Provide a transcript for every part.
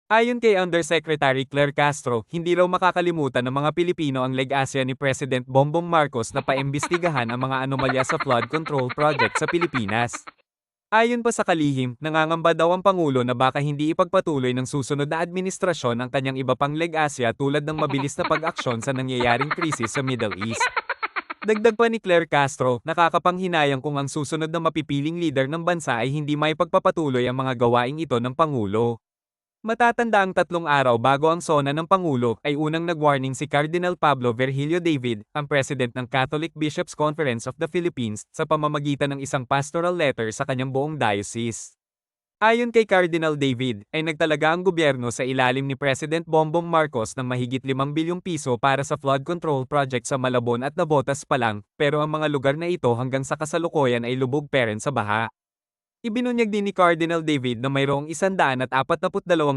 Ayon kay Undersecretary Claire Castro, hindi raw makakalimutan ng mga Pilipino ang leg-asya ni President Bongbong Marcos na paimbestigahan ang mga anomalya sa flood control project sa Pilipinas. Ayon pa sa kalihim, nangangamba daw ang Pangulo na baka hindi ipagpatuloy ng susunod na administrasyon ang kanyang iba pang leg-asya tulad ng mabilis na pag-aksyon sa nangyayaring krisis sa Middle East. Dagdag pa ni Claire Castro, nakakapanghinayang kung ang susunod na mapipiling leader ng bansa ay hindi may pagpapatuloy ang mga gawaing ito ng Pangulo. Matatanda ang 3 araw bago ang SONA ng Pangulo ay unang nag-warning si Cardinal Pablo Virgilio David, ang president ng Catholic Bishops' Conference of the Philippines, sa pamamagitan ng isang pastoral letter sa kanyang buong diocese. Ayon kay Cardinal David, ay nagtalaga ang gobyerno sa ilalim ni President Bongbong Marcos ng mahigit 5 bilyong piso para sa flood control project sa Malabon at Navotas pa lang, pero ang mga lugar na ito hanggang sa kasalukuyan ay lubog pa rin sa baha. Ibinunyag din ni Cardinal David na mayroong 142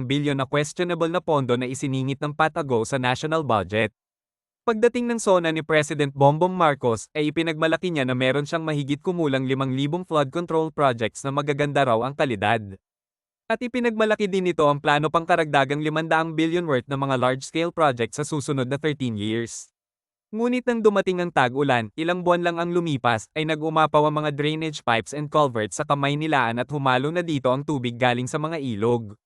bilyon na questionable na pondo na isiningit ng patago sa national budget. Pagdating ng SONA ni President Bongbong Marcos, ay ipinagmalaki niya na meron siyang mahigit kumulang 5,000 flood control projects na magaganda raw ang kalidad. At ipinagmalaki din nito ang plano pang karagdagang 500 billion worth ng mga large-scale projects sa susunod na 13 years. Ngunit nang dumating ang tag-ulan, ilang buwan lang ang lumipas, ay nag-umapaw ang mga drainage pipes and culverts sa Kamaynilaan at humalo na dito ang tubig galing sa mga ilog.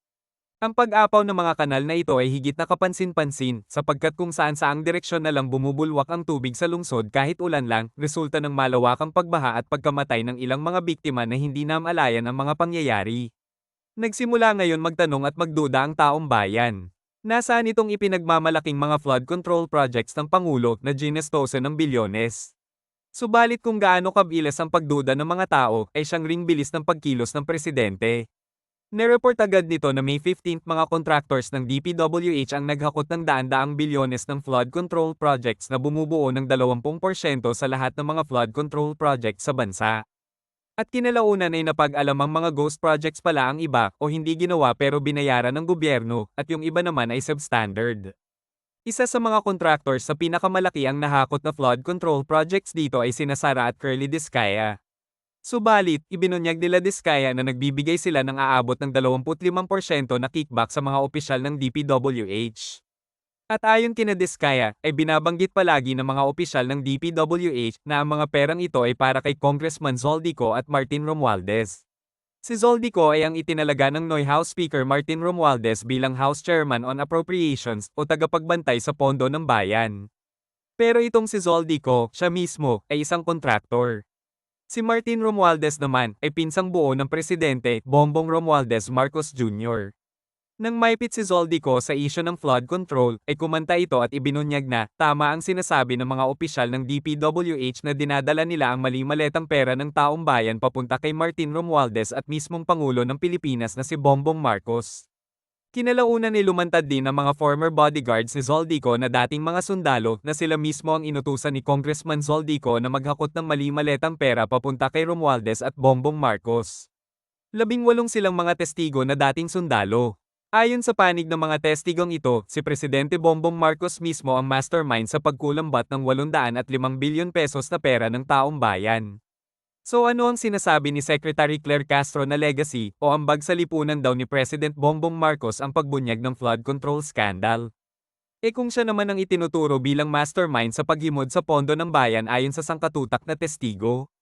Ang pag-apaw ng mga kanal na ito ay higit na kapansin-pansin, sapagkat kung saan-saang direksyon na lang bumubulwak ang tubig sa lungsod kahit ulan lang, resulta ng malawakang pagbaha at pagkamatay ng ilang mga biktima na hindi namalayan ang mga pangyayari. Nagsimula ngayon magtanong at magduda ang taong bayan. Nasaan itong ipinagmamalaking mga flood control projects ng Pangulo na ginestoso ng bilyones? Subalit kung gaano kabilis ang pagduda ng mga tao, ay siyang ring bilis ng pagkilos ng presidente. Nireport agad nito na May 15 mga contractors ng DPWH ang naghakot ng daan-daang bilyones ng flood control projects na bumubuo ng 20% sa lahat ng mga flood control projects sa bansa. At kinalaunan ay napag-alam ang mga ghost projects pala ang iba o hindi ginawa pero binayaran ng gobyerno at yung iba naman ay substandard. Isa sa mga contractors sa pinakamalaki ang nahakot na flood control projects dito ay sina Sara at Curly Discaya. Subalit, ibinunyag nila Discaya na nagbibigay sila ng aabot ng 25% na kickback sa mga opisyal ng DPWH. At ayon kina Diskaya, ay binabanggit palagi ng mga opisyal ng DPWH na ang mga perang ito ay para kay Congressman Zoldico at Martin Romualdez. Si Zoldico ay ang itinalaga ng Noy House Speaker Martin Romualdez bilang House Chairman on Appropriations o tagapagbantay sa pondo ng bayan. Pero itong si Zoldico, siya mismo, ay isang kontraktor. Si Martin Romualdez naman ay pinsang buo ng Presidente Bongbong Romualdez Marcos Jr. Nang maipit si Zoldico sa isyu ng flood control, ay kumanta ito at ibinunyag na, tama ang sinasabi ng mga opisyal ng DPWH na dinadala nila ang mali-maletang pera ng taong bayan papunta kay Martin Romualdez at mismong Pangulo ng Pilipinas na si Bongbong Marcos. Kinalaunan ni lumantad din ang mga former bodyguards ni Zoldico na dating mga sundalo na sila mismo ang inutusan ni Congressman Zoldico na maghakot ng mali-maletang pera papunta kay Romualdez at Bongbong Marcos. 18 silang mga testigo na dating sundalo. Ayon sa panig ng mga testigong ito, si Presidente Bongbong Marcos mismo ang mastermind sa pagkulambat ng 805 bilyon pesos na pera ng taong bayan. So ano ang sinasabi ni Secretary Claire Castro na legacy o ambag sa lipunan daw ni President Bongbong Marcos ang pagbunyag ng flood control scandal? Kung siya naman ang itinuturo bilang mastermind sa paghimod sa pondo ng bayan ayon sa sangkatutak na testigo?